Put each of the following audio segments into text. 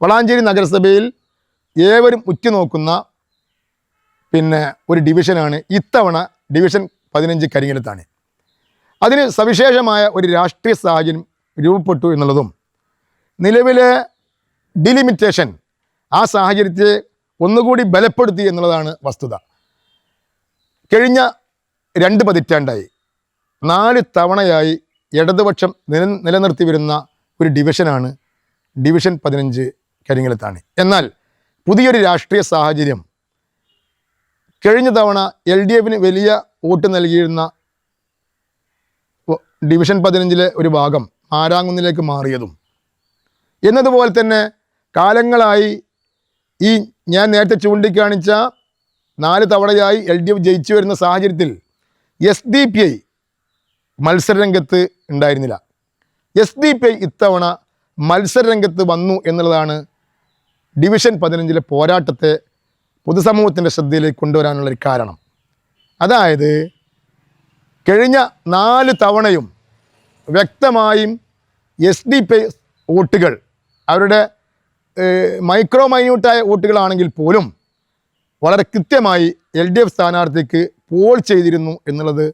വളാഞ്ചേരി നഗരസഭയിൽ ഏവരും ഉറ്റുനോക്കുന്ന ഒരു ഡിവിഷനാണ് ഇത്തവണ ഡിവിഷൻ 15 കരിങ്ങലത്താണി. അതിന് സവിശേഷമായ ഒരു രാഷ്ട്രീയ സാഹചര്യം രൂപപ്പെട്ടു എന്നുള്ളതും നിലവിലെ ഡിലിമിറ്റേഷൻ ആ സാഹചര്യത്തെ ഒന്നുകൂടി ബലപ്പെടുത്തി എന്നുള്ളതാണ് വസ്തുത. കഴിഞ്ഞ 2 പതിറ്റാണ്ടായി 4 തവണയായി ഇടതുപക്ഷം നിലനിർത്തി വരുന്ന ഒരു ഡിവിഷനാണ് ഡിവിഷൻ 15 കരിങ്ങലത്താണി. എന്നാൽ പുതിയൊരു രാഷ്ട്രീയ സാഹചര്യം കഴിഞ്ഞ തവണ LDFന് വലിയ വോട്ട് നൽകിയിരുന്ന ഡിവിഷൻ 15 ഒരു ഭാഗം ആരാങ്കുന്നിലേക്ക് മാറിയതും എന്നതുപോലെ തന്നെ കാലങ്ങളായി ഈ ഞാൻ നേരത്തെ ചൂണ്ടിക്കാണിച്ച 4 തവണയായി LDF ജയിച്ചു വരുന്ന സാഹചര്യത്തിൽ SDPI മത്സരരംഗത്ത് ഉണ്ടായിരുന്നില്ല. SDPI ഇത്തവണ മത്സരരംഗത്ത് വന്നു എന്നുള്ളതാണ് ഡിവിഷൻ 15 പോരാട്ടത്തെ പൊതുസമൂഹത്തിൻ്റെ ശ്രദ്ധയിലേക്ക് കൊണ്ടുവരാനുള്ളൊരു കാരണം. അതായത് കഴിഞ്ഞ 4 തവണയും വ്യക്തമായും SDPI വോട്ടുകൾ അവരുടെ മൈന്യൂട്ടായ വോട്ടുകളാണെങ്കിൽ പോലും വളരെ കൃത്യമായി LDF സ്ഥാനാർത്ഥിക്ക് പോൾ ചെയ്തിരുന്നു എന്നുള്ളത്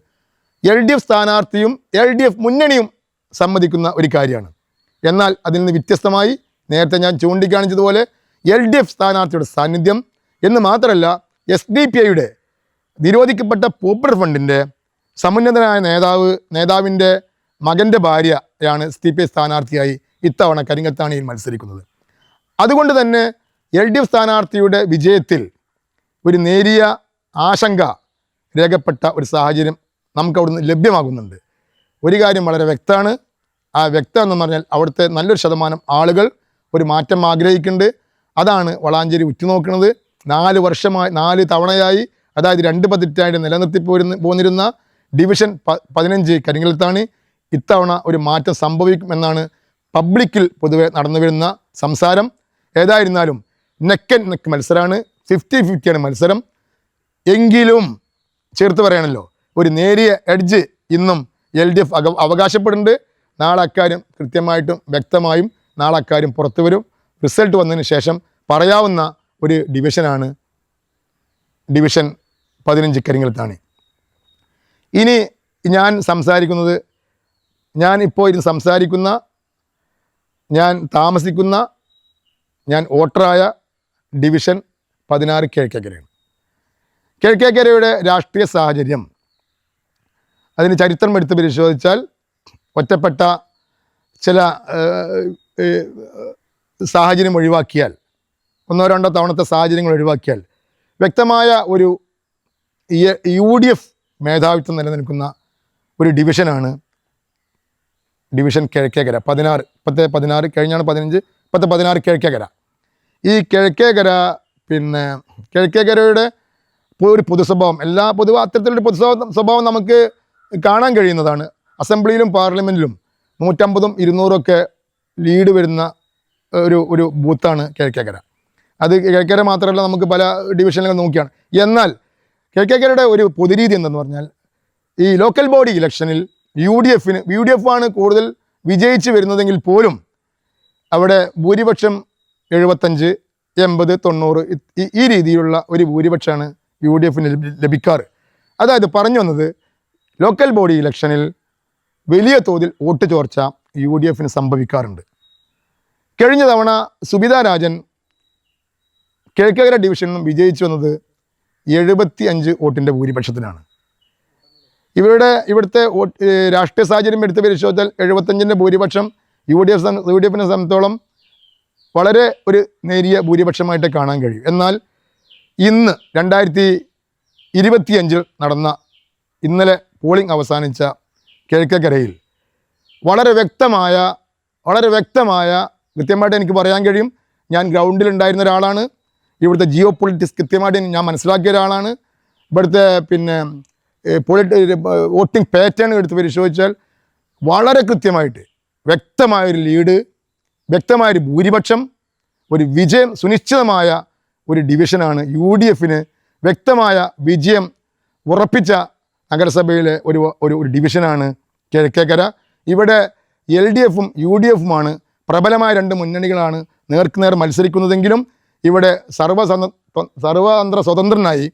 LDF സ്ഥാനാർത്ഥിയും LDF മുന്നണിയും സമ്മതിക്കുന്ന ഒരു കാര്യമാണ്. എന്നാൽ അതിൽ നിന്ന് വ്യത്യസ്തമായി നേരത്തെ ഞാൻ ചൂണ്ടിക്കാണിച്ചതുപോലെ LDF സ്ഥാനാർത്ഥിയുടെ സാന്നിധ്യം എന്ന് മാത്രമല്ല SDPIയുടെ നിരോധിക്കപ്പെട്ട പോപ്പുലർ ഫണ്ടിൻ്റെ സമുന്നതനായ നേതാവിൻ്റെ മകൻ്റെ ഭാര്യയാണ് SDPI സ്ഥാനാർത്ഥിയായി ഇത്തവണ കരിങ്ങലത്താണിയിൽ മത്സരിക്കുന്നത്. അതുകൊണ്ട് തന്നെ LDF സ്ഥാനാർത്ഥിയുടെ വിജയത്തിൽ ഒരു നേരിയ ആശങ്ക രേഖപ്പെട്ട ഒരു സാഹചര്യം നമുക്ക് അവിടുന്ന് ലഭ്യമാകുന്നുണ്ട്. ഒരു കാര്യം വളരെ വ്യക്തമാണ്. ആ വ്യക്തം എന്ന് പറഞ്ഞാൽ അവിടുത്തെ നല്ലൊരു ശതമാനം ആളുകൾ ഒരു മാറ്റം ആഗ്രഹിക്കുന്നുണ്ട്. അതാണ് വളാഞ്ചേരി ഉറ്റുനോക്കുന്നത്. 4 തവണയായി അതായത് 2 പതിറ്റാണ്ട് നിലനിർത്തി പോന്നിരുന്ന ഡിവിഷൻ 15 കരിങ്ങലത്താണി ഇത്തവണ ഒരു മാറ്റം സംഭവിക്കുമെന്നാണ് പബ്ലിക്കിൽ പൊതുവെ നടന്നു വരുന്ന സംസാരം. ഏതായിരുന്നാലും നെക്ക് മത്സരമാണ്, 50-50 മത്സരം. എങ്കിലും ചേർത്ത് പറയണല്ലോ, ഒരു നേരിയ എഡ്ജ് ഇന്നും LDF അവകാശപ്പെടുന്നുണ്ട്. നാളെ അക്കാര്യം കൃത്യമായിട്ടും വ്യക്തമായും നാളെ അക്കാര്യം പുറത്തു വരും. റിസൾട്ട് വന്നതിന് ശേഷം പറയാവുന്ന ഒരു ഡിവിഷനാണ് ഡിവിഷൻ 15 കരിങ്ങലത്താണി. ഇനി ഞാൻ സംസാരിക്കുന്നത് ഞാൻ താമസിക്കുന്ന ഞാൻ വോട്ടറായ ഡിവിഷൻ 16 കിഴക്കേക്കരയാണ്. കിഴക്കേക്കരയുടെ രാഷ്ട്രീയ സാഹചര്യം അതിന് ചരിത്രം എടുത്ത് പരിശോധിച്ചാൽ ഒറ്റപ്പെട്ട ചില സാഹചര്യം ഒഴിവാക്കിയാൽ 1-2 തവണത്തെ സാഹചര്യങ്ങൾ ഒഴിവാക്കിയാൽ വ്യക്തമായ ഒരു UDF മേധാവിത്വം നിലനിൽക്കുന്ന ഒരു ഡിവിഷനാണ് ഡിവിഷൻ കിഴക്കേക്കര 16 കഴിഞ്ഞാണ് 15 16 കിഴക്കേക്കര. ഈ കിഴക്കേക്കര കിഴക്കേക്കരയുടെ ഒരു പൊതുസ്വഭാവം പൊതുവെ അത്തരത്തിലൊരു സ്വഭാവം നമുക്ക് കാണാൻ കഴിയുന്നതാണ്. അസംബ്ലിയിലും പാർലമെൻറ്റിലും 150-200 ലീഡ് വരുന്ന ഒരു ബൂത്താണ് കിഴക്കേക്കര. അത് കിഴക്കേക്കര മാത്രമല്ല, നമുക്ക് പല ഡിവിഷനുകൾ നോക്കിയാണ്. എന്നാൽ കിഴക്കേക്കരയുടെ ഒരു പൊതുരീതി എന്തെന്ന് പറഞ്ഞാൽ ഈ ലോക്കൽ ബോഡി ഇലക്ഷനിൽ UDF ആണ് കൂടുതൽ വിജയിച്ച് വരുന്നതെങ്കിൽ പോലും അവിടെ ഭൂരിപക്ഷം 75, 80, 90 ഈ രീതിയിലുള്ള ഒരു ഭൂരിപക്ഷമാണ് UDFന് ലഭിക്കാറ്. അതായത് പറഞ്ഞു വന്നത്, ലോക്കൽ ബോഡി ഇലക്ഷനിൽ വലിയ തോതിൽ വോട്ട് ചോർച്ച UDFന് സംഭവിക്കാറുണ്ട്. കഴിഞ്ഞ തവണ സുബിത രാജൻ കിഴക്കേക്കര ഡിവിഷനിൽ നിന്നും വിജയിച്ചു വന്നത് 75 വോട്ടിൻ്റെ ഭൂരിപക്ഷത്തിനാണ്. ഇവിടുത്തെ രാഷ്ട്രീയ സാഹചര്യം എടുത്ത് പരിശോധിച്ചാൽ 75ൻ്റെ ഭൂരിപക്ഷം UDFനെ സംബന്ധിച്ചോളം വളരെ ഒരു നേരിയ ഭൂരിപക്ഷമായിട്ട് കാണാൻ കഴിയും. എന്നാൽ ഇന്ന് 2025 നടന്ന ഇന്നലെ പോളിംഗ് അവസാനിച്ച കിഴക്കേക്കരയിൽ വളരെ വ്യക്തമായ കൃത്യമായിട്ട് എനിക്ക് പറയാൻ കഴിയും. ഞാൻ ഗ്രൗണ്ടിലുണ്ടായിരുന്ന ഒരാളാണ്. ഇവിടുത്തെ ജിയോ പൊളിറ്റിക്സ് കൃത്യമായിട്ട് ഞാൻ മനസ്സിലാക്കിയ ഒരാളാണ്. ഇവിടുത്തെ വോട്ടിംഗ് പാറ്റേൺ എടുത്ത് പരിശോധിച്ചാൽ വളരെ കൃത്യമായിട്ട് വ്യക്തമായൊരു ലീഡ്, വ്യക്തമായൊരു ഭൂരിപക്ഷം, ഒരു വിജയം സുനിശ്ചിതമായ ഒരു ഡിവിഷനാണ്. UDFന് വ്യക്തമായ വിജയം ഉറപ്പിച്ച നഗരസഭയിലെ ഒരു ഡിവിഷനാണ് കിഴക്കേക്കര. ഇവിടെ LDFും UDFുമാണ് പ്രബലമായ 2 മുന്നണികളാണ് നേർക്കുനേർ മത്സരിക്കുന്നതെങ്കിലും ഇവിടെ സർവതന്ത്ര സ്വതന്ത്രനായി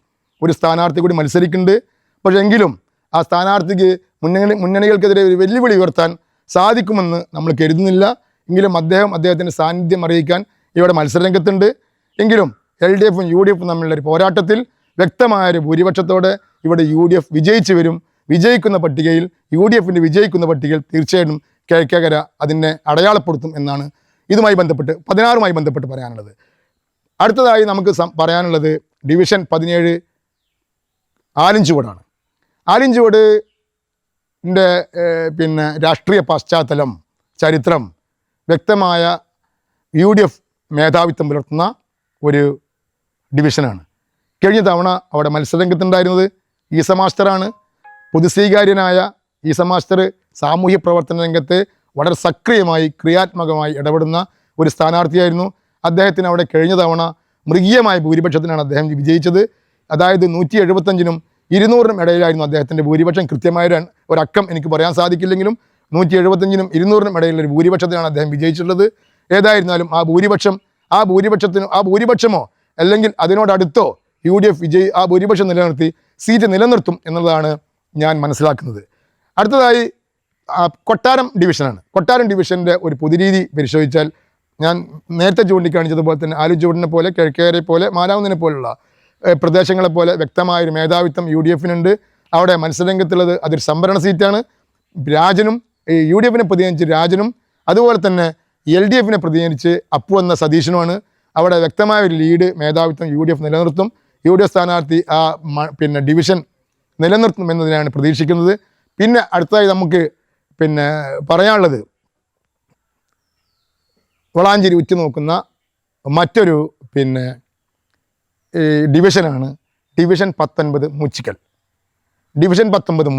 ഒരു സ്ഥാനാർത്ഥി കൂടി മത്സരിക്കുന്നുണ്ട്. പക്ഷേ എങ്കിലും ആ സ്ഥാനാർത്ഥിക്ക് മുന്നണികൾക്കെതിരെ ഒരു വെല്ലുവിളി ഉയർത്താൻ സാധിക്കുമെന്ന് നമ്മൾ കരുതുന്നില്ല. എങ്കിലും അദ്ദേഹത്തിൻ്റെ സാന്നിധ്യം അറിയിക്കാൻ ഇവിടെ മത്സരരംഗത്തുണ്ട്. എങ്കിലും LDFും UDFും തമ്മിലുള്ള ഒരു പോരാട്ടത്തിൽ വ്യക്തമായൊരു ഭൂരിപക്ഷത്തോടെ ഇവിടെ UDF വിജയിച്ചു വരും. വിജയിക്കുന്ന പട്ടികയിൽ UDFിൻ്റെ വിജയിക്കുന്ന പട്ടികയിൽ തീർച്ചയായിട്ടും കിഴക്കേക്കര അതിനെ അടയാളപ്പെടുത്തും എന്നാണ് ഇതുമായി ബന്ധപ്പെട്ട് 16മായി ബന്ധപ്പെട്ട് പറയാനുള്ളത്. അടുത്തതായി നമുക്ക് പറയാനുള്ളത് ഡിവിഷൻ 17 ആലിഞ്ചുവടാണ്. ആലിഞ്ചുവടിൻ്റെ പിന്നെ രാഷ്ട്രീയ പശ്ചാത്തലം, ചരിത്രം വ്യക്തമായ UDF മേധാവിത്വം പുലർത്തുന്ന ഒരു ഡിവിഷനാണ്. കഴിഞ്ഞ തവണ അവിടെ മത്സരരംഗത്തുണ്ടായിരുന്നത് ഈസ മാസ്റ്ററാണ്. പൊതുസ്വീകാര്യനായ ഈസ മാസ്റ്റർ സാമൂഹ്യ പ്രവർത്തന രംഗത്ത് വളരെ സക്രിയമായി ക്രിയാത്മകമായി ഇടപെടുന്ന ഒരു സ്ഥാനാർത്ഥിയായിരുന്നു. അദ്ദേഹത്തിന് അവിടെ കഴിഞ്ഞ തവണ മൃഗീയമായ ഭൂരിപക്ഷത്തിനാണ് അദ്ദേഹം വിജയിച്ചത്. അതായത് 175നും 200നും ഇടയിലായിരുന്നു അദ്ദേഹത്തിൻ്റെ ഭൂരിപക്ഷം. കൃത്യമായ ഒരു അക്കം എനിക്ക് പറയാൻ സാധിക്കില്ലെങ്കിലും 175നും 200നും ഇടയിലൊരു ഭൂരിപക്ഷത്തിനാണ് അദ്ദേഹം വിജയിച്ചിട്ടുള്ളത്. ഏതായിരുന്നാലും ആ ഭൂരിപക്ഷമോ അല്ലെങ്കിൽ അതിനോടടുത്തോ UDF ആ ഭൂരിപക്ഷം നിലനിർത്തി സീറ്റ് നിലനിർത്തും എന്നുള്ളതാണ് ഞാൻ മനസ്സിലാക്കുന്നത്. അടുത്തതായി കൊട്ടാരം ഡിവിഷനാണ്. കൊട്ടാരം ഡിവിഷൻ്റെ ഒരു പൊതുരീതി പരിശോധിച്ചാൽ ഞാൻ നേരത്തെ ചൂണ്ടിക്കാണിച്ചതുപോലെ തന്നെ ആലുചൂടിനെ പോലെ, കിഴക്കേരെ പോലെ, മാലാവുന്നതിനെ പോലുള്ള പ്രദേശങ്ങളെപ്പോലെ വ്യക്തമായൊരു മേധാവിത്വം UDFിനുണ്ട്. അവിടെ മത്സരരംഗത്തുള്ളത് അതൊരു സംവരണ സീറ്റാണ്. രാജനും UDFിനെ പ്രതിനിധിച്ച് രാജനും അതുപോലെ തന്നെ LDFിനെ പ്രതിനിധിച്ച് അപ്പു എന്ന സതീശനുമാണ്. അവിടെ വ്യക്തമായ ഒരു ലീഡ് മേധാവിത്വം UDF നിലനിർത്തും. UDF സ്ഥാനാർത്ഥി പിന്നെ ഡിവിഷൻ നിലനിർത്തും എന്നതിനാണ് പ്രതീക്ഷിക്കുന്നത്. പിന്നെ അടുത്തതായി നമുക്ക് പറയാനുള്ളത് വളാഞ്ചേരി ഉറ്റുനോക്കുന്ന മറ്റൊരു ഡിവിഷനാണ് ഡിവിഷൻ 19 മൂച്ചിക്കൽ. ഡിവിഷൻ 19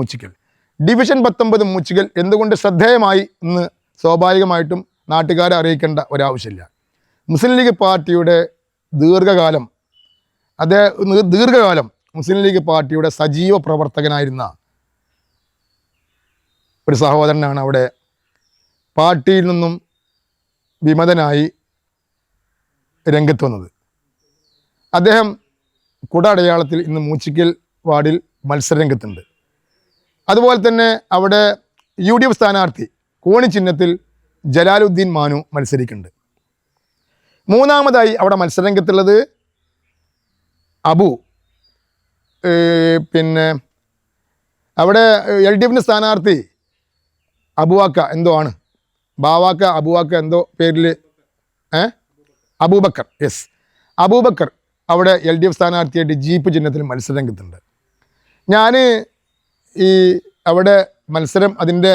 മൂച്ചിക്കൽ എന്തുകൊണ്ട് ശ്രദ്ധേയമായി എന്ന് സ്വാഭാവികമായിട്ടും നാട്ടുകാരെ അറിയിക്കേണ്ട ഒരാവശ്യമില്ല. മുസ്ലിം ലീഗ് പാർട്ടിയുടെ ദീർഘകാലം മുസ്ലിം ലീഗ് പാർട്ടിയുടെ സജീവ പ്രവർത്തകനായിരുന്ന ഒരു സഹോദരനാണ് അവിടെ പാർട്ടിയിൽ നിന്നും വിമതനായി രംഗത്ത് വന്നത്. അദ്ദേഹം കുട അടയാളത്തിൽ ഇന്ന് മൂച്ചിക്കൽ വാർഡിൽ മത്സരരംഗത്തുണ്ട്. അതുപോലെ തന്നെ അവിടെ UDF സ്ഥാനാർത്ഥി കോണി ചിഹ്നത്തിൽ ജലാലുദ്ദീൻ മാനു മത്സരിക്കുന്നുണ്ട്. മൂന്നാമതായി അവിടെ മത്സരരംഗത്തുള്ളത് അബു. അവിടെ LDFിൻ്റെ സ്ഥാനാർത്ഥി അബുവാക്ക എന്തോ ആണ്, അബുവാക്ക എന്തോ പേരിൽ അബൂബക്കർ. യെസ്, അബൂബക്കർ അവിടെ LDF സ്ഥാനാർത്ഥിയായിട്ട് ജീപ്പ് ചിഹ്നത്തിൽ മത്സരരംഗത്തുണ്ട്. ഞാൻ അവിടെ മത്സരം അതിൻ്റെ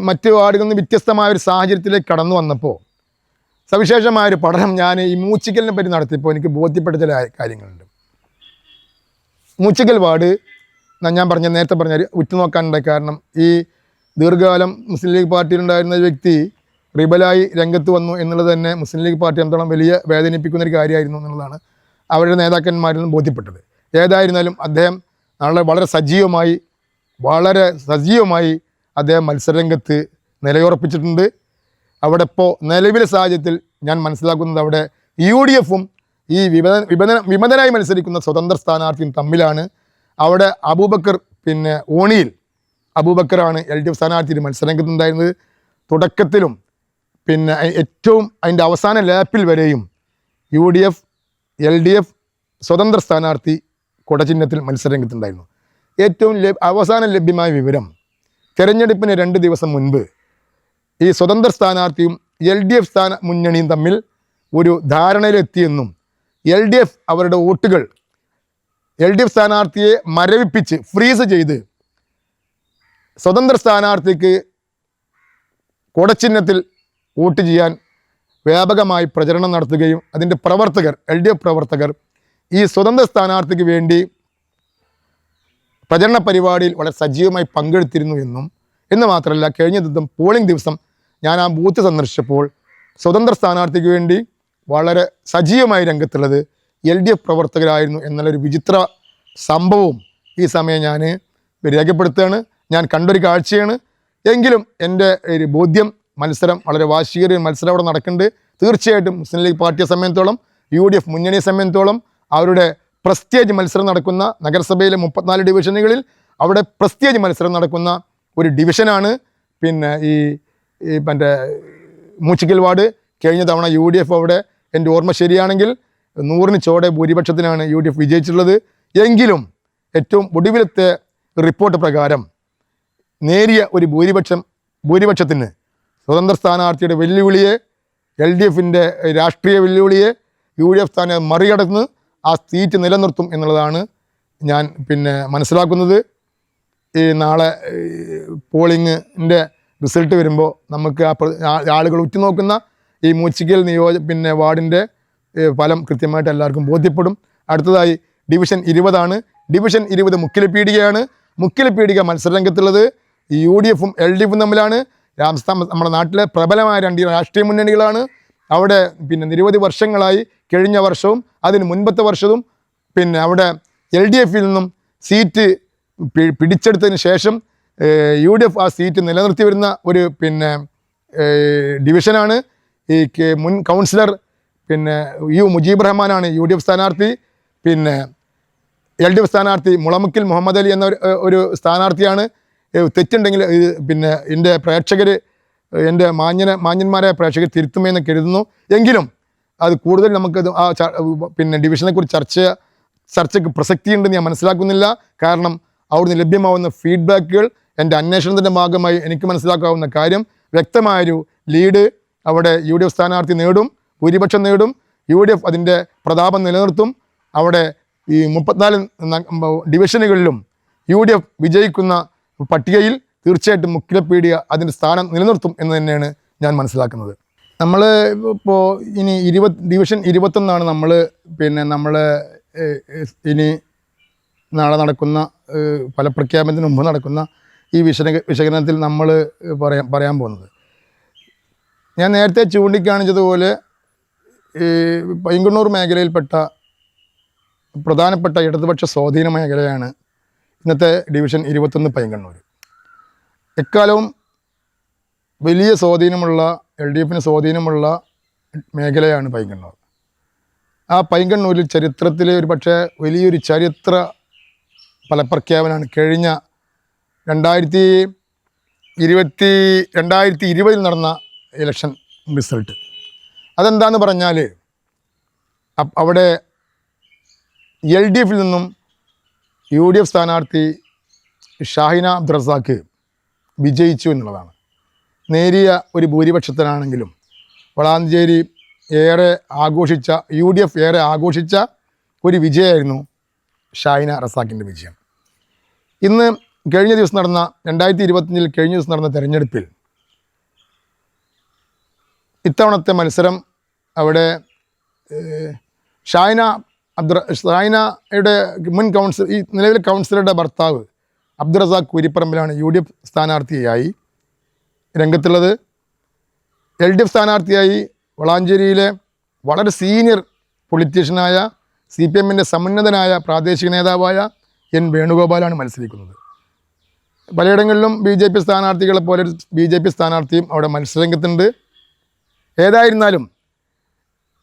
മറ്റ് വാർഡുകളിൽ നിന്ന് വ്യത്യസ്തമായൊരു സാഹചര്യത്തിലേക്ക് കടന്നു വന്നപ്പോൾ സവിശേഷമായൊരു പഠനം ഞാൻ ഈ മൂച്ചിക്കലിനെ പറ്റി നടത്തിയപ്പോൾ എനിക്ക് ബോധ്യപ്പെട്ട ചില കാര്യങ്ങളുണ്ട്. മൂച്ചിക്കൽ വാർഡ് ഞാൻ നേരത്തെ പറഞ്ഞ ഉറ്റുനോക്കാനുണ്ടായ കാരണം ഈ ദീർഘകാലം മുസ്ലിം ലീഗ് പാർട്ടിയിലുണ്ടായിരുന്ന വ്യക്തി റിബലായി രംഗത്ത് വന്നു എന്നുള്ളത് തന്നെ മുസ്ലിം ലീഗ് പാർട്ടി എന്തോളം വലിയ വേദനിപ്പിക്കുന്നൊരു കാര്യമായിരുന്നു എന്നുള്ളതാണ് അവരുടെ നേതാക്കന്മാരിൽ നിന്ന് ബോധ്യപ്പെട്ടത്. ഏതായിരുന്നാലും അദ്ദേഹം വളരെ സജീവമായി അദ്ദേഹം മത്സരരംഗത്ത് നിലയുറപ്പിച്ചിട്ടുണ്ട്. അവിടെ ഇപ്പോൾ നിലവിലെ സാഹചര്യത്തിൽ ഞാൻ മനസ്സിലാക്കുന്നത് അവിടെ UDFും ഈ വിമതനായി മത്സരിക്കുന്ന സ്വതന്ത്ര സ്ഥാനാർത്ഥിയും തമ്മിലാണ്. അവിടെ അബൂബക്കർ ഓണിയിൽ അബൂബക്കറാണ് LDF സ്ഥാനാർത്ഥിയുടെ മത്സരരംഗത്തുണ്ടായിരുന്നത്. തുടക്കത്തിലും ഏറ്റവും അതിൻ്റെ അവസാന ലാപ്പിൽ വരെയും UDF LDF സ്വതന്ത്ര സ്ഥാനാർത്ഥി കുടചിഹ്നത്തിൽ മത്സരരംഗത്തുണ്ടായിരുന്നു. ഏറ്റവും അവസാനം ലഭ്യമായ വിവരം, തെരഞ്ഞെടുപ്പിന് 2 ദിവസം മുൻപ് ഈ സ്വതന്ത്ര സ്ഥാനാർത്ഥിയും LDF മുന്നണിയും തമ്മിൽ ഒരു ധാരണയിലെത്തിയെന്നും LDF അവരുടെ വോട്ടുകൾ LDF സ്ഥാനാർത്ഥിയെ മരവിപ്പിച്ച് ഫ്രീസ് ചെയ്ത് സ്വതന്ത്ര സ്ഥാനാർത്ഥിക്ക് കുടചിഹ്നത്തിൽ വോട്ട് ചെയ്യാൻ വ്യാപകമായി പ്രചരണം നടത്തുകയും അതിൻ്റെ LDF പ്രവർത്തകർ ഈ സ്വതന്ത്ര സ്ഥാനാർത്ഥിക്ക് വേണ്ടി പ്രചരണ പരിപാടിയിൽ വളരെ സജീവമായി പങ്കെടുത്തിരുന്നു എന്ന് മാത്രമല്ല കഴിഞ്ഞ പോളിംഗ് ദിവസം ഞാൻ ആ ബൂത്ത് സന്ദർശിച്ചപ്പോൾ സ്വതന്ത്ര സ്ഥാനാർത്ഥിക്ക് വേണ്ടി വളരെ സജീവമായി രംഗത്തുള്ളത് LDF പ്രവർത്തകരായിരുന്നു എന്നുള്ളൊരു വിചിത്ര സംഭവവും ഈ സമയം ഞാൻ രേഖപ്പെടുത്തുകയാണ്. ഞാൻ കണ്ടൊരു കാഴ്ചയാണ്. എങ്കിലും എൻ്റെ ഒരു ബോധ്യം മത്സരം വളരെ വാശിയേറിയ മത്സരം അവിടെ നടക്കുന്നുണ്ട്. തീർച്ചയായിട്ടും മുസ്ലിം ലീഗ് പാർട്ടിയെ സംബന്ധിച്ചോളം UDF മുന്നണിയെ സംബന്ധിച്ചോളം അവരുടെ പ്രസ്റ്റേജ് മത്സരം നടക്കുന്ന നഗരസഭയിലെ 34 ഡിവിഷനുകളിൽ അവിടെ പ്രസ്റ്റേജ് മത്സരം നടക്കുന്ന ഒരു ഡിവിഷനാണ് പിന്നെ ഈ മറ്റേ മൂച്ചിക്കൽ വാർഡ്. കഴിഞ്ഞ തവണ UDF അവിടെ എൻ്റെ ഓർമ്മ ശരിയാണെങ്കിൽ 100-ന് ചോടെ ഭൂരിപക്ഷത്തിനാണ് UDF വിജയിച്ചിട്ടുള്ളത്. എങ്കിലും ഏറ്റവും ഒടുവിലത്തെ റിപ്പോർട്ട് പ്രകാരം നേരിയ ഒരു ഭൂരിപക്ഷത്തിന് സ്വതന്ത്ര സ്ഥാനാർത്ഥിയുടെ വെല്ലുവിളിയെ LDFൻ്റെ രാഷ്ട്രീയ വെല്ലുവിളിയെ UDF സ്ഥാനം മറികടന്ന് ആ സീറ്റ് നിലനിർത്തും എന്നുള്ളതാണ് ഞാൻ പിന്നെ മനസ്സിലാക്കുന്നത്. ഈ നാളെ പോളിങ്ങിൻ്റെ റിസൾട്ട് വരുമ്പോൾ നമുക്ക് ആളുകൾ ഉറ്റുനോക്കുന്ന ഈ മൂച്ചിക്കൽ പിന്നെ വാർഡിൻ്റെ ഫലം കൃത്യമായിട്ട് എല്ലാവർക്കും ബോധ്യപ്പെടും. അടുത്തതായി ഡിവിഷൻ 20 ഡിവിഷൻ 20 മുക്കിലപ്പീടികയാണ്. മുക്കിലപ്പീടിക മത്സരരംഗത്തുള്ളത് UDFും LDFും തമ്മിലാണ്. നമ്മുടെ നാട്ടിലെ പ്രബലമായ 2 രാഷ്ട്രീയ മുന്നണികളാണ്. അവിടെ പിന്നെ നിരവധി വർഷങ്ങളായി കഴിഞ്ഞ വർഷവും അതിന് മുൻപത്തെ വർഷവും പിന്നെ അവിടെ LDFിൽ നിന്നും സീറ്റ് പിടിച്ചെടുത്തതിന് ശേഷം UDF ആ സീറ്റ് നിലനിർത്തി വരുന്ന ഒരു പിന്നെ ഡിവിഷനാണ്. ഈ മുൻ കൗൺസിലർ പിന്നെ മുജീബ് റഹ്മാനാണ് UDF സ്ഥാനാർത്ഥി. പിന്നെ LDF സ്ഥാനാർത്ഥി മുളമുക്കിൽ മുഹമ്മദ് അലി എന്ന ഒരു സ്ഥാനാർത്ഥിയാണ്. തെറ്റുണ്ടെങ്കിൽ പിന്നെ എൻ്റെ പ്രേക്ഷകർ എൻ്റെ മാന്യന്മാരായ പ്രേക്ഷകർ തിരുത്തുമെന്ന് കരുതുന്നു. എങ്കിലും അത് കൂടുതൽ നമുക്കത് ആ പിന്നെ ഡിവിഷനെക്കുറിച്ച് ചർച്ചയ്ക്ക് പ്രസക്തിയുണ്ടെന്ന് ഞാൻ മനസ്സിലാക്കുന്നില്ല. കാരണം അവിടുന്ന് ലഭ്യമാവുന്ന ഫീഡ്ബാക്കുകൾ എൻ്റെ അന്വേഷണത്തിൻ്റെ ഭാഗമായി എനിക്ക് മനസ്സിലാക്കാവുന്ന കാര്യം വ്യക്തമായൊരു ലീഡ് അവിടെ UDF സ്ഥാനാർത്ഥി നേടും, ഭൂരിപക്ഷം നേടും. UDF അതിൻ്റെ പ്രതാപം നിലനിർത്തും. അവിടെ ഈ 34 ഡിവിഷനുകളിലും UDF വിജയിക്കുന്ന പട്ടികയിൽ തീർച്ചയായിട്ടും മുക്കിലപ്പീടിക അതിൻ്റെ സ്ഥാനം നിലനിർത്തും എന്ന് തന്നെയാണ് ഞാൻ മനസ്സിലാക്കുന്നത്. നമ്മൾ ഇപ്പോൾ ഇനി ഡിവിഷൻ 21 നമ്മൾ പിന്നെ ഇനി നാളെ നടക്കുന്ന ഫലപ്രഖ്യാപനത്തിന് മുമ്പ് നടക്കുന്ന ഈ വിശകലനത്തിൽ നമ്മൾ പറയാൻ പോകുന്നത്. ഞാൻ നേരത്തെ ചൂണ്ടിക്കാണിച്ചതുപോലെ പൈങ്കണ്ണൂർ മേഖലയിൽപ്പെട്ട പ്രധാനപ്പെട്ട ഇടതുപക്ഷ സ്വാധീന മേഖലയാണ് ഇന്നത്തെ ഡിവിഷൻ 21 പൈങ്കണ്ണൂർ. എക്കാലവും വലിയ സ്വാധീനമുള്ള LDFന് സ്വാധീനമുള്ള മേഖലയാണ് പൈങ്കണ്ണൂർ. ആ പൈങ്കണ്ണൂരിൽ ചരിത്രത്തിലെ ഒരു പക്ഷേ വലിയൊരു ചരിത്ര ഫലപ്രഖ്യാപനമാണ് കഴിഞ്ഞ 2020 നടന്ന ഇലക്ഷൻ റിസൾട്ട്. അതെന്താന്ന് പറഞ്ഞാൽ അവിടെ LDFിൽ നിന്നും UDF സ്ഥാനാർത്ഥി ഷാഹിന അബ്ദുറസാഖ് വിജയിച്ചു എന്നുള്ളതാണ്. നേരിയ ഒരു ഭൂരിപക്ഷത്തിനാണെങ്കിലും വളാഞ്ചേരി ഏറെ ആഘോഷിച്ച UDF ഏറെ ആഘോഷിച്ച ഒരു വിജയമായിരുന്നു ഷാഹിന റസാഖിൻ്റെ വിജയം. ഇന്ന് കഴിഞ്ഞ ദിവസം നടന്ന 2025 കഴിഞ്ഞ ദിവസം നടന്ന തെരഞ്ഞെടുപ്പിൽ ഇത്തവണത്തെ മത്സരം അവിടെ ഷാഹിനയുടെ മുൻ കൗൺസിലർ ഈ നിലവിലെ കൗൺസിലറുടെ ഭർത്താവ് അബ്ദുറസാഖ് കുരിപ്പറമ്പിലാണ് UDF സ്ഥാനാർത്ഥിയായി രംഗത്തുള്ളത്. LDF സ്ഥാനാർത്ഥിയായി വളാഞ്ചേരിയിലെ വളരെ സീനിയർ പൊളിറ്റീഷ്യനായ CPMൻ്റെ സമുന്നതനായ പ്രാദേശിക നേതാവായ N വേണുഗോപാലാണ് മത്സരിക്കുന്നത്. പലയിടങ്ങളിലും BJP സ്ഥാനാർത്ഥികളെ പോലെ BJP സ്ഥാനാർത്ഥിയും അവിടെ മത്സരരംഗത്തുണ്ട്. ഏതായിരുന്നാലും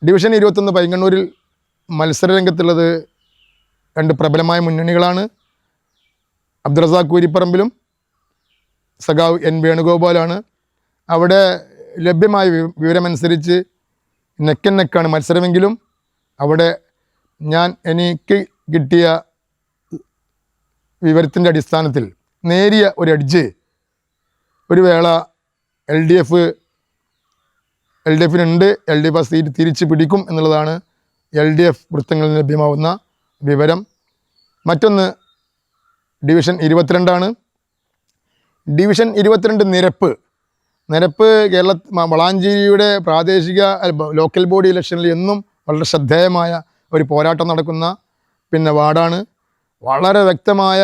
ഡിവിഷൻ 21 പൈങ്കണ്ണൂരിൽ മത്സരരംഗത്തുള്ളത് 2 പ്രബലമായ മുന്നണികളാണ്. അബ്ദുറസാഖ് കൂരിപ്പറമ്പിലും സഖാവ് N വേണുഗോപാലാണ്. അവിടെ ലഭ്യമായ വിവരമനുസരിച്ച് നെക്കൻ നെക്കാണ് മത്സരമെങ്കിലും അവിടെ എനിക്ക് കിട്ടിയ വിവരത്തിൻ്റെ അടിസ്ഥാനത്തിൽ നേരിയ ഒരു എഡ്ജ് ഒരു വേള LDFിനുണ്ട്. LDF സീറ്റ് തിരിച്ച് പിടിക്കും എന്നുള്ളതാണ് LDF വൃത്തങ്ങളിൽ ലഭ്യമാവുന്ന വിവരം. മറ്റൊന്ന് ഡിവിഷൻ 22 ഡിവിഷൻ 22 നിരപ്പ് വളാഞ്ചേരിയുടെ പ്രാദേശിക ലോക്കൽ ബോഡി ഇലക്ഷനിൽ എന്നും വളരെ ശ്രദ്ധേയമായ ഒരു പോരാട്ടം നടക്കുന്ന വാർഡാണ്. വളരെ വ്യക്തമായ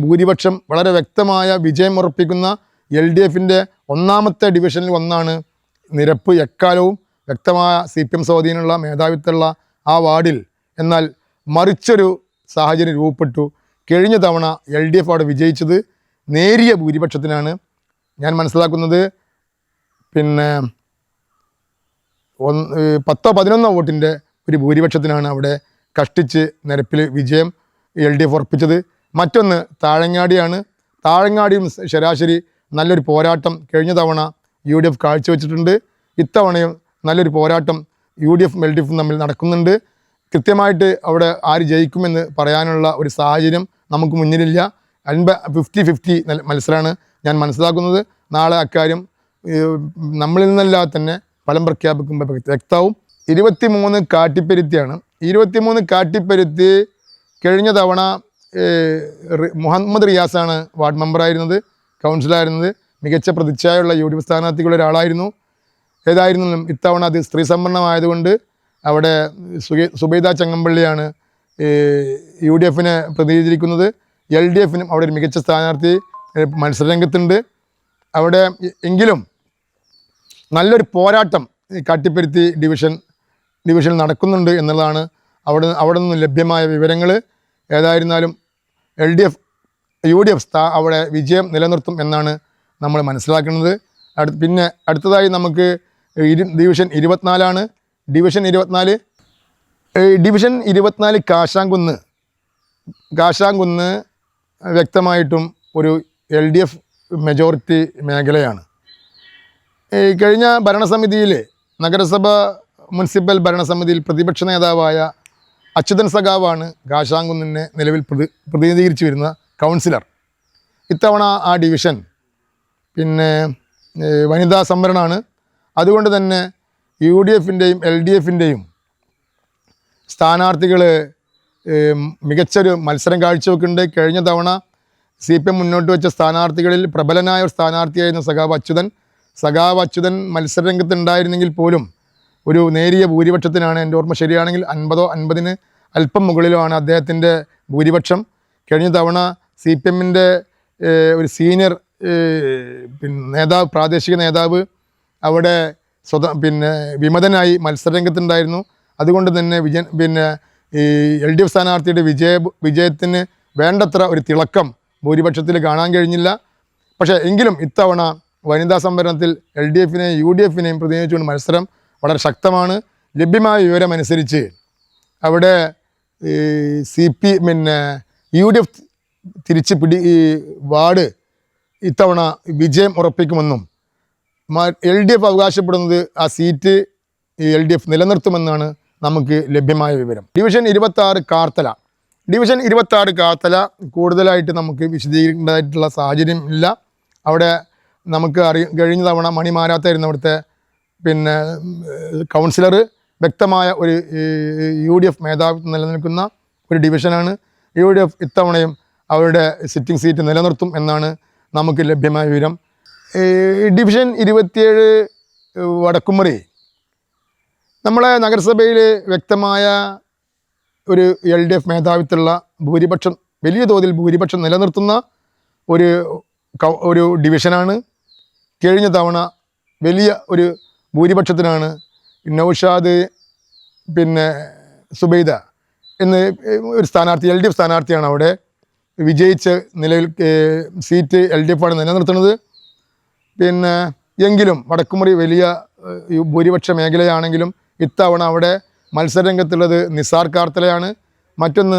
ഭൂരിപക്ഷം വളരെ വ്യക്തമായ വിജയം ഉറപ്പിക്കുന്ന LDFിൻ്റെ ഒന്നാമത്തെ ഡിവിഷനിൽ ഒന്നാണ് നിരപ്പ്. എക്കാലവും വ്യക്തമായ CPM സ്വാധീനമുള്ള മേധാവിത്വമുള്ള ആ വാർഡിൽ എന്നാൽ മറിച്ചൊരു സാഹചര്യം രൂപപ്പെട്ടു. കഴിഞ്ഞ തവണ LDF അവിടെ വിജയിച്ചത് നേരിയ ഭൂരിപക്ഷത്തിനാണ്. ഞാൻ മനസ്സിലാക്കുന്നത് പിന്നെ 10-11 വോട്ടിൻ്റെ ഒരു ഭൂരിപക്ഷത്തിനാണ് അവിടെ കഷ്ടിച്ച് നിരപ്പിൽ വിജയം LDF ഉറപ്പിച്ചത്. മറ്റൊന്ന് താഴങ്ങാടിയാണ്. താഴങ്ങാടിയും ശരാശരി നല്ലൊരു പോരാട്ടം കഴിഞ്ഞ തവണ UDF കാഴ്ചവെച്ചിട്ടുണ്ട്. ഇത്തവണയും നല്ലൊരു പോരാട്ടം UDF-ഉം LDF-ഉം തമ്മിൽ നടക്കുന്നുണ്ട്. കൃത്യമായിട്ട് അവിടെ ആര് ജയിക്കുമെന്ന് പറയാനുള്ള ഒരു സാഹചര്യം നമുക്ക് മുന്നിലില്ല. 50-50 മത്സരമാണ് ഞാൻ മനസ്സിലാക്കുന്നത്. നാളെ അക്കാര്യം നമ്മളിൽ നിന്നല്ലാതെ തന്നെ ഫലം പ്രഖ്യാപിക്കുമ്പോൾ വ്യക്തമാവും. 23 കാട്ടിപ്പരുത്തിയാണ്. 23 കാട്ടിപ്പരുത്തി കഴിഞ്ഞ തവണ മുഹമ്മദ് റിയാസാണ് വാർഡ് മെമ്പറായിരുന്നത്, കൗൺസിലറായിരുന്നത്. മികച്ച പ്രതിച്ഛായുള്ള UDF സ്ഥാനാർത്ഥികളുടെ ഒരാളായിരുന്നു. ഏതായിരുന്നാലും ഇത്തവണ അത് സ്ത്രീ സംവരണമായതുകൊണ്ട് അവിടെ സുബൈദ ചങ്ങമ്പള്ളിയാണ് UDF-നെ പ്രതിനിധീകരിക്കുന്നത്. LDF-നും അവിടെ ഒരു മികച്ച സ്ഥാനാർത്ഥി മത്സരരംഗത്തുണ്ട്. അവിടെ എങ്കിലും നല്ലൊരു പോരാട്ടം കാട്ടിപ്പരുത്തി ഡിവിഷനിൽ നടക്കുന്നുണ്ട് എന്നുള്ളതാണ് അവിടെ നിന്ന് ലഭ്യമായ വിവരങ്ങൾ. ഏതായിരുന്നാലും UDF അവിടെ വിജയം നിലനിർത്തും എന്നാണ് നമ്മൾ മനസ്സിലാക്കുന്നത്. പിന്നെ അടുത്തതായി നമുക്ക് ഡിവിഷൻ 24 ഡിവിഷൻ 24 കാശാങ്കുന്ന് വ്യക്തമായിട്ടും ഒരു LDF മെജോറിറ്റി മേഖലയാണ്. കഴിഞ്ഞ ഭരണസമിതിയിൽ നഗരസഭ മുനിസിപ്പൽ ഭരണസമിതിയിൽ പ്രതിപക്ഷ നേതാവായ അച്യുതൻ സഖാവാണ് കാശാങ്കുന്നിനെ നിലവിൽ പ്രതിനിധീകരിച്ചു വരുന്ന കൗൺസിലർ. ഇത്തവണ ആ ഡിവിഷൻ പിന്നെ വനിതാ സംവരണമാണ്. അതുകൊണ്ട് തന്നെ UDF-ൻ്റെയും LDF-ൻ്റെയും സ്ഥാനാർത്ഥികൾ മികച്ചൊരു മത്സരം കാഴ്ചവെക്കുന്നുണ്ട്. കഴിഞ്ഞ തവണ CPM മുന്നോട്ട് വെച്ച സ്ഥാനാർത്ഥികളിൽ പ്രബലനായ ഒരു സ്ഥാനാർത്ഥിയായിരുന്ന സഖാവ് അച്യുതൻ മത്സരരംഗത്തുണ്ടായിരുന്നെങ്കിൽ പോലും ഒരു നേരിയ ഭൂരിപക്ഷത്തിനാണ്, എൻ്റെ ഓർമ്മ ശരിയാണെങ്കിൽ 50-50 അല്പം മുകളിലോ ആണ് അദ്ദേഹത്തിൻ്റെ ഭൂരിപക്ഷം. കഴിഞ്ഞ തവണ CPM-ൻ്റെ ഒരു സീനിയർ നേതാവ്, പ്രാദേശിക നേതാവ് അവിടെ വിമതനായി മത്സരരംഗത്തുണ്ടായിരുന്നു. അതുകൊണ്ട് തന്നെ ഈ LDF സ്ഥാനാർത്ഥിയുടെ വിജയത്തിന് വേണ്ടത്ര ഒരു തിളക്കം ഭൂരിപക്ഷത്തിൽ കാണാൻ കഴിഞ്ഞില്ല. പക്ഷേ എങ്കിലും ഇത്തവണ വനിതാ സംവരണത്തിൽ LDF-നെയും UDF-നെയും പ്രതിനിധിച്ചുകൊണ്ട് മത്സരം വളരെ ശക്തമാണ്. ലഭ്യമായ വിവരമനുസരിച്ച് അവിടെ UDF തിരിച്ച് വാർഡ് ഇത്തവണ വിജയം ഉറപ്പിക്കുമെന്നും LDF അവകാശപ്പെടുന്നത് ആ സീറ്റ് LDF നിലനിർത്തുമെന്നാണ് നമുക്ക് ലഭ്യമായ വിവരം. ഡിവിഷൻ 26 കാർത്തല കൂടുതലായിട്ട് നമുക്ക് വിശദീകരിക്കേണ്ടതായിട്ടുള്ള സാഹചര്യം ഇല്ല. അവിടെ നമുക്ക് കഴിഞ്ഞ തവണ മണി മാരാത്തായിരുന്നു അവിടുത്തെ കൗൺസിലർ. വ്യക്തമായ ഒരു UDF മേധാവിത്വം നിലനിൽക്കുന്ന ഒരു ഡിവിഷനാണ്. UDF ഇത്തവണയും അവരുടെ സിറ്റിംഗ് സീറ്റ് നിലനിർത്തും എന്നാണ് നമുക്ക് ലഭ്യമായ വിവരം. ഡിവിഷൻ 27 വടക്കുംമുറി നമ്മളെ നഗരസഭയിൽ വ്യക്തമായ ഒരു LDF മേധാവിത്വമുള്ള ഭൂരിപക്ഷം, വലിയ തോതിൽ ഭൂരിപക്ഷം നിലനിർത്തുന്ന ഒരു ഡിവിഷനാണ്. കഴിഞ്ഞ തവണ വലിയ ഒരു ഭൂരിപക്ഷത്തിനാണ് നൗഷാദ് സുബൈദ എന്ന് ഒരു സ്ഥാനാർത്ഥി, LDF സ്ഥാനാർത്ഥിയാണ് അവിടെ വിജയിച്ച് നിലവിൽ സീറ്റ് LDF-ആണ് നിലനിർത്തുന്നത്. എങ്കിലും വടക്കുമുറി വലിയ ഭൂരിപക്ഷ മേഖലയാണെങ്കിലും ഇത്തവണ അവിടെ മത്സരരംഗത്തുള്ളത് നിസാർ കാർത്തലയാണ്. മറ്റൊന്ന്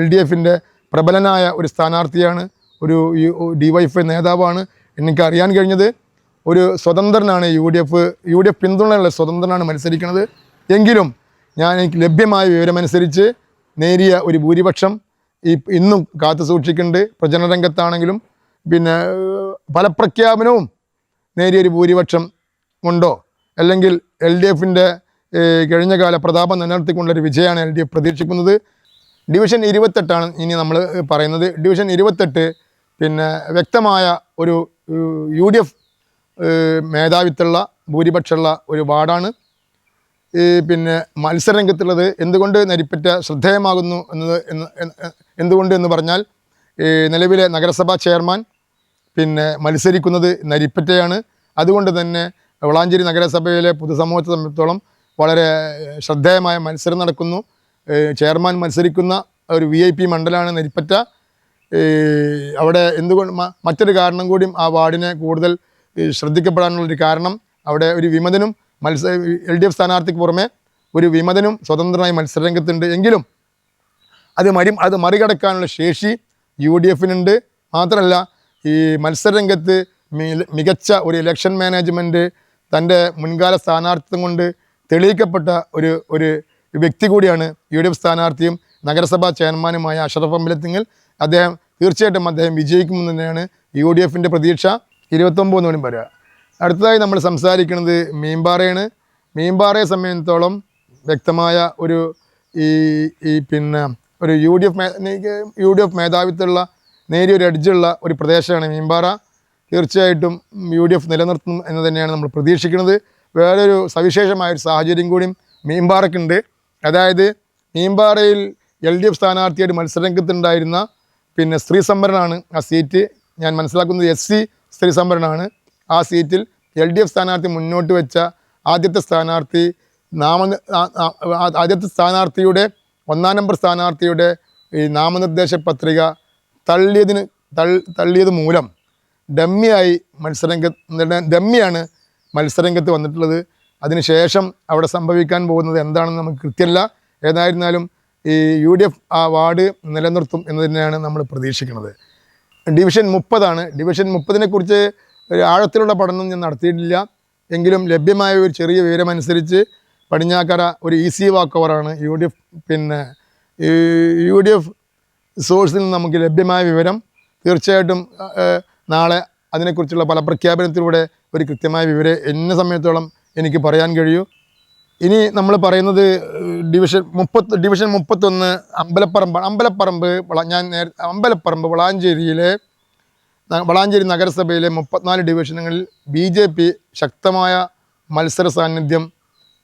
LDF-ൻ്റെ പ്രബലനായ ഒരു സ്ഥാനാർത്ഥിയാണ്, ഒരു DYFI നേതാവാണ്. എനിക്കറിയാൻ കഴിഞ്ഞത് ഒരു സ്വതന്ത്രനാണ്, UDF പിന്തുണയുള്ള സ്വതന്ത്രനാണ് മത്സരിക്കുന്നത്. എങ്കിലും എനിക്ക് ലഭ്യമായ വിവരമനുസരിച്ച് നേരിയ ഒരു ഭൂരിപക്ഷം ഇന്നും കാത്തു സൂക്ഷിക്കുന്നുണ്ട്. പ്രചരണ രംഗത്താണെങ്കിലും ഫലപ്രഖ്യാപനവും നേരിയൊരു ഭൂരിപക്ഷം കൊണ്ടോ അല്ലെങ്കിൽ LDF-ൻ്റെ കഴിഞ്ഞകാല പ്രതാപം നിലനിർത്തിക്കൊണ്ടൊരു വിജയമാണ് LDF പ്രതീക്ഷിക്കുന്നത്. ഡിവിഷൻ 28 ഇനി നമ്മൾ പറയുന്നത്. ഡിവിഷൻ 28 വ്യക്തമായ ഒരു UDF മേധാവിത്വമുള്ള ഭൂരിപക്ഷമുള്ള ഒരു വാർഡാണ്. മത്സരരംഗത്തുള്ളത് എന്തുകൊണ്ട് നരിപ്പറ്റ ശ്രദ്ധേയമാകുന്നു എന്ന് പറഞ്ഞാൽ നിലവിലെ നഗരസഭാ ചെയർമാൻ മത്സരിക്കുന്നത് നരിപ്പറ്റയാണ്. അതുകൊണ്ട് തന്നെ വളാഞ്ചേരി നഗരസഭയിലെ പൊതുസമൂഹത്തെ സംബന്ധിച്ചിടത്തോളം വളരെ ശ്രദ്ധേയമായ മത്സരം നടക്കുന്നു. ചെയർമാൻ മത്സരിക്കുന്ന ഒരു VIP മണ്ഡലമാണ് നരിപ്പറ്റ. അവിടെ എന്തുകൊണ്ട് മറ്റൊരു കാരണം കൂടിയും ആ വാർഡിനെ കൂടുതൽ ശ്രദ്ധിക്കപ്പെടാനുള്ളൊരു കാരണം അവിടെ ഒരു വിമതനും LDF സ്ഥാനാർത്ഥിക്ക് പുറമെ ഒരു വിമതനും സ്വതന്ത്രനായി മത്സരരംഗത്തുണ്ട്. എങ്കിലും അത് മറികടക്കാനുള്ള ശേഷി UDFനുണ്ട്. മാത്രമല്ല ഈ മത്സരരംഗത്ത് മികച്ച ഒരു ഇലക്ഷൻ മാനേജ്മെൻറ്റ് തൻ്റെ മുൻകാല സ്ഥാനാർത്ഥിത്വം കൊണ്ട് തെളിയിക്കപ്പെട്ട ഒരു വ്യക്തി കൂടിയാണ് UDF സ്ഥാനാർത്ഥിയും നഗരസഭാ ചെയർമാനുമായ അഷറഫ് അമ്പലത്തിങ്ങൽ. തീർച്ചയായിട്ടും അദ്ദേഹം വിജയിക്കുമെന്ന് തന്നെയാണ് UDFൻ്റെ പ്രതീക്ഷ. 29 നവംബർ. അടുത്തതായി നമ്മൾ സംസാരിക്കുന്നത് മീൻപാറയാണ്. മീൻപാറയെ സംബന്ധിച്ചിടത്തോളം വ്യക്തമായ ഒരു ഒരു UDF മേധാവിത്വമുള്ള നേരിയൊരു എഡ്ജുള്ള ഒരു പ്രദേശമാണ് മീൻപാറ. തീർച്ചയായിട്ടും UDF നിലനിർത്തും എന്ന് തന്നെയാണ് നമ്മൾ പ്രതീക്ഷിക്കുന്നത്. വേറൊരു സവിശേഷമായൊരു സാഹചര്യം കൂടിയും മീൻപാറയ്ക്കുണ്ട്. അതായത് മീൻപാറയിൽ LDF സ്ഥാനാർത്ഥിയായിട്ട് മത്സരരംഗത്തുണ്ടായിരുന്ന സ്ത്രീ സംവരണമാണ് ആ സീറ്റ്. ഞാൻ മനസ്സിലാക്കുന്നത് SC സ്ത്രീ സംവരണമാണ്. ആ സീറ്റിൽ LDF സ്ഥാനാർത്ഥി മുന്നോട്ട് വെച്ച ആദ്യത്തെ സ്ഥാനാർത്ഥിയുടെ 1-ാം നമ്പർ സ്ഥാനാർത്ഥിയുടെ ഈ നാമനിർദ്ദേശ പത്രിക തള്ളിയത് മൂലം ഡമ്മിയാണ് മത്സരരംഗത്ത് വന്നിട്ടുള്ളത്. അതിനുശേഷം അവിടെ സംഭവിക്കാൻ പോകുന്നത് എന്താണെന്ന് നമുക്ക് കൃത്യമല്ല. ഏതായിരുന്നാലും ഈ UDF ആ വാർഡ് നിലനിർത്തും എന്ന് തന്നെയാണ് നമ്മൾ പ്രതീക്ഷിക്കുന്നത്. ഡിവിഷൻ 30 ഡിവിഷൻ 30-നെക്കുറിച്ച് ആഴത്തിലുള്ള പഠനം ഞാൻ നടത്തിയിട്ടില്ല. എങ്കിലും ലഭ്യമായ ഒരു ചെറിയ വിവരമനുസരിച്ച് പടിഞ്ഞാക്കര ഒരു ഈസി വാക്ക് ഓവറാണ്. UDF സോഴ്സിൽ നിന്ന് നമുക്ക് ലഭ്യമായ വിവരം. തീർച്ചയായിട്ടും നാളെ അതിനെക്കുറിച്ചുള്ള പല പ്രഖ്യാപനത്തിലൂടെ ഒരു കൃത്യമായ വിവരം എന്നെ സംബന്ധിച്ചോളം എനിക്ക് പറയാൻ കഴിയൂ. ഇനി നമ്മൾ പറയുന്നത് ഡിവിഷൻ 31 അമ്പലപ്പറമ്പ് വളാഞ്ചേരി നഗരസഭയിലെ 34 ഡിവിഷനുകളിൽ BJP ശക്തമായ മത്സര സാന്നിധ്യം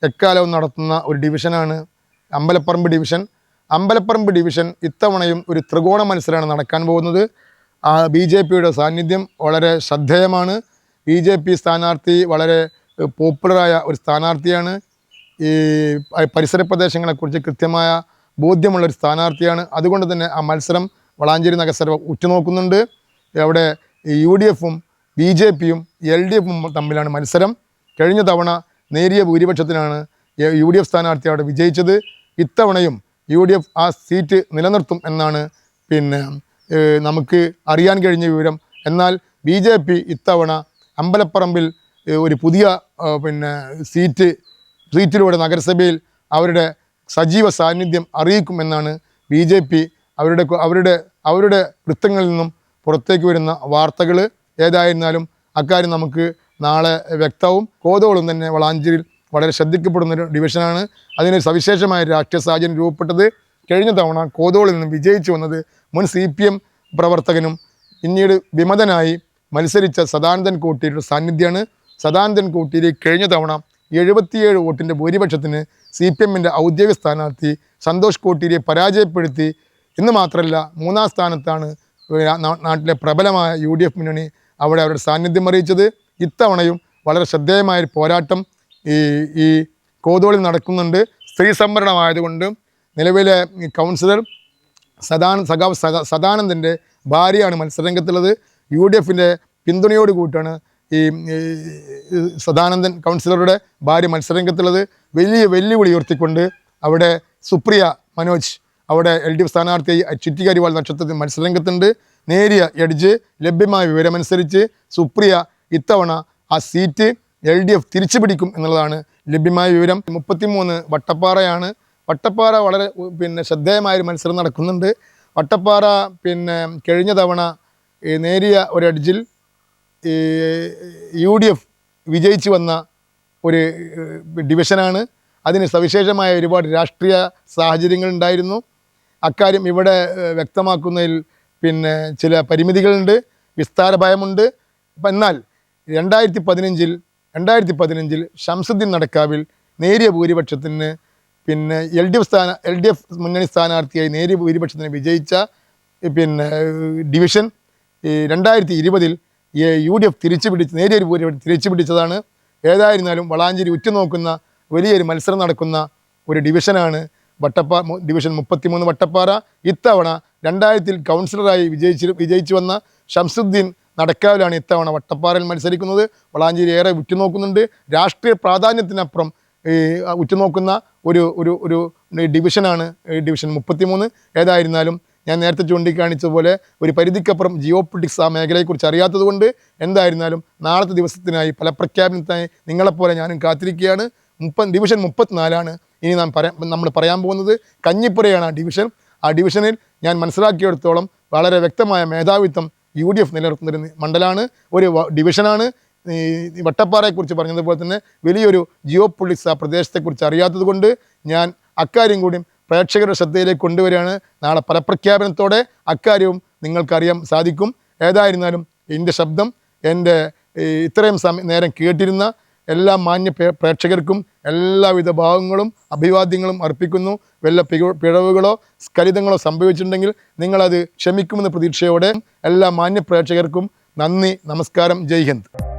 എക്കാലവും നടത്തുന്ന ഒരു ഡിവിഷനാണ് അമ്പലപ്പറമ്പ് ഡിവിഷൻ. അമ്പലപ്പറമ്പ് ഡിവിഷൻ ഇത്തവണയും ഒരു ത്രികോണ മത്സരമാണ് നടക്കാൻ പോകുന്നത്. BJPയുടെ സാന്നിധ്യം വളരെ ശ്രദ്ധേയമാണ്. BJP സ്ഥാനാർത്ഥി വളരെ പോപ്പുലറായ ഒരു സ്ഥാനാർത്ഥിയാണ്. ഈ പരിസര പ്രദേശങ്ങളെക്കുറിച്ച് കൃത്യമായ ബോധ്യമുള്ളൊരു സ്ഥാനാർത്ഥിയാണ്. അതുകൊണ്ട് തന്നെ ആ മത്സരം വളാഞ്ചേരി നഗരസഭ ഉറ്റുനോക്കുന്നുണ്ട്. അവിടെ UDFും BJPയും LDFും തമ്മിലാണ് മത്സരം. കഴിഞ്ഞ തവണ നേരിയ ഭൂരിപക്ഷത്തിനാണ് UDF സ്ഥാനാർത്ഥി അവിടെ വിജയിച്ചത്. ഇത്തവണയും UDF ആ സീറ്റ് നിലനിർത്തും എന്നാണ് നമുക്ക് അറിയാൻ കഴിഞ്ഞ വിവരം. എന്നാൽ BJP ഇത്തവണ അമ്പലപ്പറമ്പിൽ ഒരു പുതിയ സീറ്റിലൂടെ നഗരസഭയിൽ അവരുടെ സജീവ സാന്നിധ്യം അറിയിക്കുമെന്നാണ് BJP അവരുടെ വൃത്തങ്ങളിൽ നിന്നും പുറത്തേക്ക് വരുന്ന വാർത്തകൾ. ഏതായിരുന്നാലും അക്കാര്യം നമുക്ക് നാളെ വ്യക്തവും. കോതോളും തന്നെ വളാഞ്ചേരിയിൽ വളരെ ശ്രദ്ധിക്കപ്പെടുന്നൊരു ഡിവിഷനാണ്. അതിന് സവിശേഷമായ രാഷ്ട്രീയ സാഹചര്യം രൂപപ്പെട്ടത് കഴിഞ്ഞ തവണ കോതോളിൽ നിന്നും വിജയിച്ചു വന്നത് മുൻ CPM പ്രവർത്തകനും പിന്നീട് വിമതനായി മത്സരിച്ച സദാനന്ദൻ കോട്ടീരിയുടെ സാന്നിധ്യമാണ്. സദാനന്ദൻ കോട്ടീരി കഴിഞ്ഞ തവണ 77 വോട്ടിൻ്റെ ഭൂരിപക്ഷത്തിന് CPMൻ്റെ ഔദ്യോഗിക സ്ഥാനാർത്ഥി സന്തോഷ് കോട്ടീരിയെ പരാജയപ്പെടുത്തി. എന്ന് മാത്രമല്ല 3-ാം സ്ഥാനത്താണ് നാട്ടിലെ പ്രബലമായ UDF മുന്നണി അവിടെ അവരുടെ സാന്നിധ്യം അറിയിച്ചത്. ഇത്തവണയും വളരെ ശ്രദ്ധേയമായൊരു പോരാട്ടം ഈ കോതോളിൽ നടക്കുന്നുണ്ട്. സ്ത്രീ സംവരണമായതുകൊണ്ട് നിലവിലെ കൗൺസിലർ സദാനന്ദൻ്റെ ഭാര്യയാണ് മത്സരരംഗത്തുള്ളത്. UDFൻ്റെ പിന്തുണയോട് കൂട്ടാണ് ഈ സദാനന്ദൻ കൗൺസിലറുടെ ഭാര്യ മത്സരരംഗത്തുള്ളത്. വലിയ വെല്ലുവിളി ഉയർത്തിക്കൊണ്ട് അവിടെ സുപ്രിയ മനോജ് അവിടെ LDF സ്ഥാനാർത്ഥിയായി ചുറ്റിക്കരിവാൾ നക്ഷത്രത്തിൽ മത്സരരംഗത്തുണ്ട്. നേരിയ എഡ്ജ് ലഭ്യമായ വിവരമനുസരിച്ച് സുപ്രിയ ഇത്തവണ ആ സീറ്റ് LDF തിരിച്ചു പിടിക്കും എന്നുള്ളതാണ് ലഭ്യമായ വിവരം. 33 വട്ടപ്പാറയാണ്. വട്ടപ്പാറ വളരെ ശ്രദ്ധേയമായൊരു മത്സരം നടക്കുന്നുണ്ട്. വട്ടപ്പാറ കഴിഞ്ഞ തവണ നേരിയ ഒരു എഡ്ജിൽ UDF വിജയിച്ചു വന്ന ഒരു ഡിവിഷനാണ്. അതിന് സവിശേഷമായ ഒരുപാട് രാഷ്ട്രീയ സാഹചര്യങ്ങളുണ്ടായിരുന്നു. അക്കാര്യം ഇവിടെ വ്യക്തമാക്കുന്നതിൽ ചില പരിമിതികളുണ്ട്, വിസ്താര ഭയമുണ്ട്. എന്നാൽ 2015 ഷംസുദ്ദീൻ നടക്കാവിൽ നേരിയ ഭൂരിപക്ഷത്തിന് LDF മുന്നണി സ്ഥാനാർത്ഥിയായി നേരിയ ഭൂരിപക്ഷത്തിന് വിജയിച്ച ഡിവിഷൻ 2020 UDF നേരിയൊരു ഭൂരിപക്ഷം തിരിച്ചു പിടിച്ചതാണ്. ഏതായിരുന്നാലും വളാഞ്ചേരി ഉറ്റുനോക്കുന്ന വലിയൊരു മത്സരം നടക്കുന്ന ഒരു ഡിവിഷനാണ് ഡിവിഷൻ 33 വട്ടപ്പാറ. ഇത്തവണ 2000 കൗൺസിലറായി വിജയിച്ചു വന്ന ഷംസുദ്ദീൻ നടക്കാവിലാണ് ഇത്തവണ വട്ടപ്പാറയിൽ മത്സരിക്കുന്നത്. വളാഞ്ചേരി ഏറെ ഉറ്റുനോക്കുന്നുണ്ട്. രാഷ്ട്രീയ പ്രാധാന്യത്തിനപ്പുറം ഉറ്റുനോക്കുന്ന ഒരു ഡിവിഷനാണ് ഡിവിഷൻ 33. ഏതായിരുന്നാലും ഞാൻ നേരത്തെ ചൂണ്ടിക്കാണിച്ചതുപോലെ ഒരു പരിധിക്കപ്പുറം ജിയോ പൊളിറ്റിക്സ് ആ മേഖലയെക്കുറിച്ച് അറിയാത്തതുകൊണ്ട് എന്തായിരുന്നാലും നാളത്തെ ദിവസത്തിനായി ഫലപ്രഖ്യാപനത്തിനായി നിങ്ങളെപ്പോലെ ഞാനും കാത്തിരിക്കുകയാണ്. ഡിവിഷൻ 34 ഇനി നമ്മൾ പറയാൻ പോകുന്നത്. കഞ്ഞിപ്പുരയാണ് ആ ഡിവിഷനിൽ ഞാൻ മനസ്സിലാക്കിയെടുത്തോളം വളരെ വ്യക്തമായ മേധാവിത്വം UDF നിലനിർത്തുന്നൊരു മണ്ഡലമാണ്, ഒരു ഡിവിഷനാണ്. ഈ വട്ടപ്പാറയെക്കുറിച്ച് പറഞ്ഞതുപോലെ തന്നെ വലിയൊരു ജിയോ പൊളിറ്റിക്സ് ആ പ്രദേശത്തെക്കുറിച്ച് അറിയാത്തത് കൊണ്ട് ഞാൻ അക്കാര്യം കൂടി പ്രേക്ഷകരുടെ ശ്രദ്ധയിലേക്ക് കൊണ്ടുവരികയാണ്. നാളെ ഫലപ്രഖ്യാപനത്തോടെ അക്കാര്യവും നിങ്ങൾക്കറിയാൻ സാധിക്കും. ഏതായിരുന്നാലും എൻ്റെ ശബ്ദം എൻ്റെ ഇത്രയും നേരം കേട്ടിരുന്ന എല്ലാ മാന്യ പ്രേക്ഷകർക്കും എല്ലാവിധ ഭാവങ്ങളും അഭിവാദ്യങ്ങളും അർപ്പിക്കുന്നു. വല്ല പിഴവുകളോ സ്ഖലിതങ്ങളോ സംഭവിച്ചിട്ടുണ്ടെങ്കിൽ നിങ്ങളത് ക്ഷമിക്കുമെന്ന പ്രതീക്ഷയോടെ എല്ലാ മാന്യ പ്രേക്ഷകർക്കും നന്ദി, നമസ്കാരം, ജയ് ഹിന്ദ്.